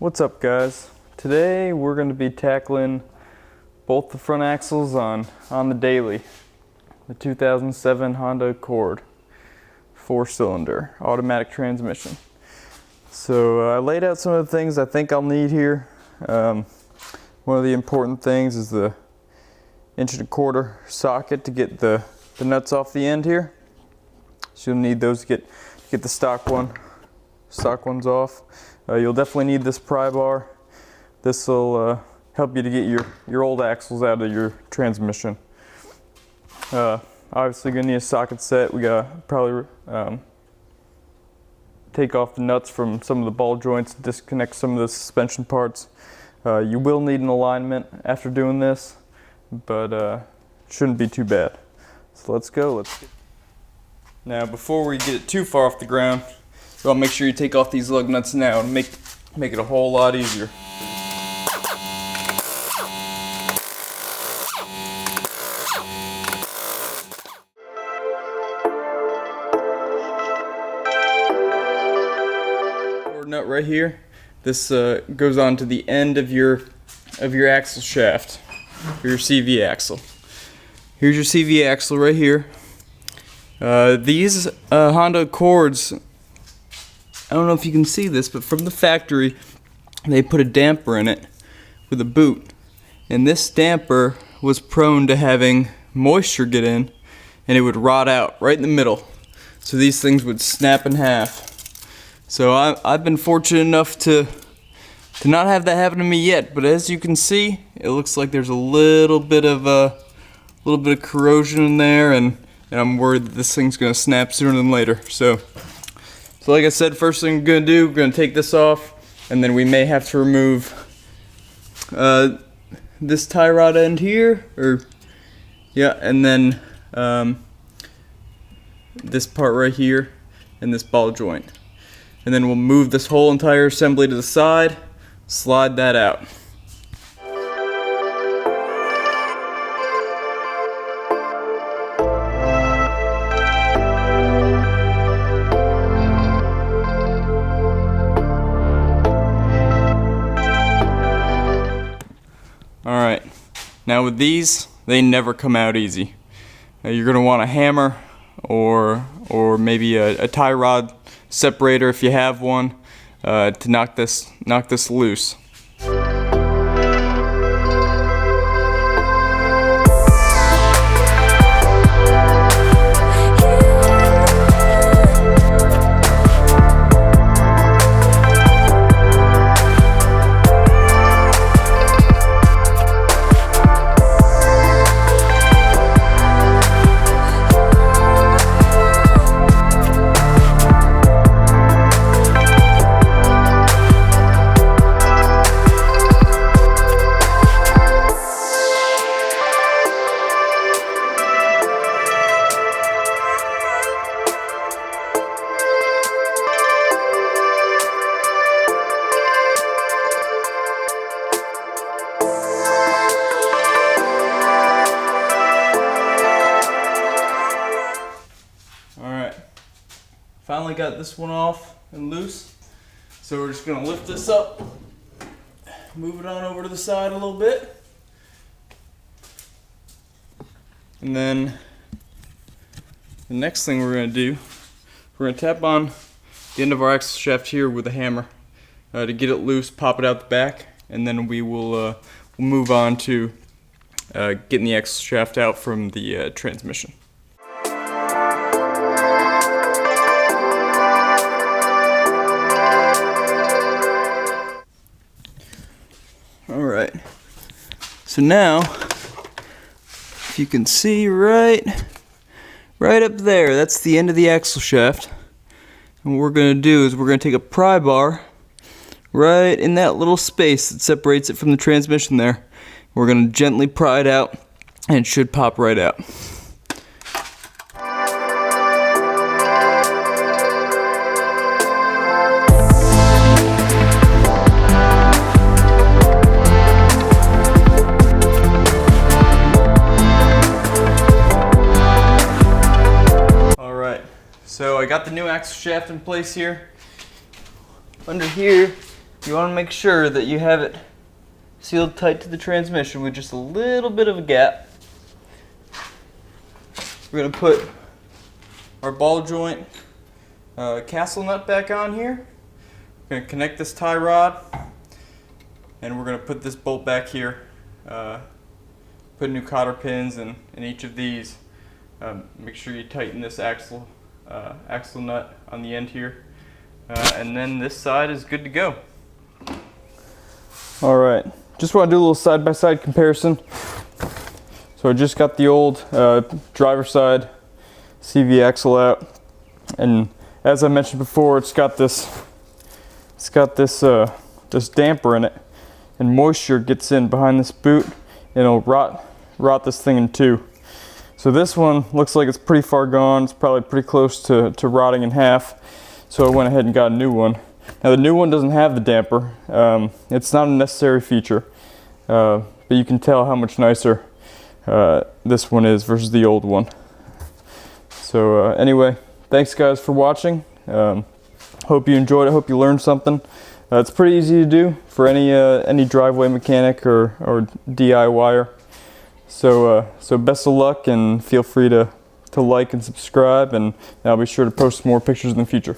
What's up, guys? Today we're going to be tackling both the front axles on the daily, the 2007 Honda Accord 4-cylinder automatic transmission. So I laid out some of the things I think I'll need here. One of the important things is the 1.25" socket to get the nuts off the end here. So you'll need those to get the stock ones off. You'll definitely need this pry bar. This will help you to get your old axles out of your transmission. Obviously gonna need a socket set. We gotta probably take off the nuts from some of the ball joints, disconnect some of the suspension parts. You will need an alignment after doing this, but shouldn't be too bad. So let's go. Now, before we get it too far off the ground, you want to make sure you take off these lug nuts now to make it a whole lot easier. Nut right here. This goes on to the end of your axle shaft, or your CV axle. Here's your CV axle right here. These Honda Accords, I don't know if you can see this, but from the factory they put a damper in it with a boot, and this damper was prone to having moisture get in and it would rot out right in the middle, so these things would snap in half. So I've been fortunate enough to not have that happen to me yet, but as you can see, it looks like there's a little bit of corrosion in there, and I'm worried that this thing's gonna snap sooner than later. So like I said, first thing we're gonna do, we're gonna take this off, and then we may have to remove this tie rod end here, and then this part right here, and this ball joint. And then we'll move this whole entire assembly to the side, slide that out. Alright, now with these, they never come out easy. You're going to want a hammer or maybe a tie rod separator if you have one, to knock this loose. Finally got this one off and loose, so we're just going to lift this up, move it on over to the side a little bit, and then the next thing we're going to do, we're going to tap on the end of our axle shaft here with a hammer to get it loose, pop it out the back, and then we will we'll move on to getting the axle shaft out from the transmission. Alright, so now, if you can see right up there, that's the end of the axle shaft. And what we're going to do is we're going to take a pry bar right in that little space that separates it from the transmission there. We're going to gently pry it out, and it should pop right out. So I got the new axle shaft in place here. Under here you want to make sure that you have it sealed tight to the transmission with just a little bit of a gap. We're going to put our ball joint castle nut back on here. We're going to connect this tie rod, and we're going to put this bolt back here. Put new cotter pins in each of these. Make sure you tighten this axle nut on the end here, and then this side is good to go. All right, just want to do a little side-by-side comparison. So I just got the old driver side CV axle out, and as I mentioned before, it's got this damper in it, and moisture gets in behind this boot, and it'll rot this thing in two. So this one looks like it's pretty far gone. It's probably pretty close to rotting in half. So I went ahead and got a new one. Now the new one doesn't have the damper. It's not a necessary feature, but you can tell how much nicer this one is versus the old one. So anyway, thanks guys for watching. Hope you enjoyed it. Hope you learned something. It's pretty easy to do for any driveway mechanic or DIYer. So best of luck, and feel free to like and subscribe, and I'll be sure to post more pictures in the future.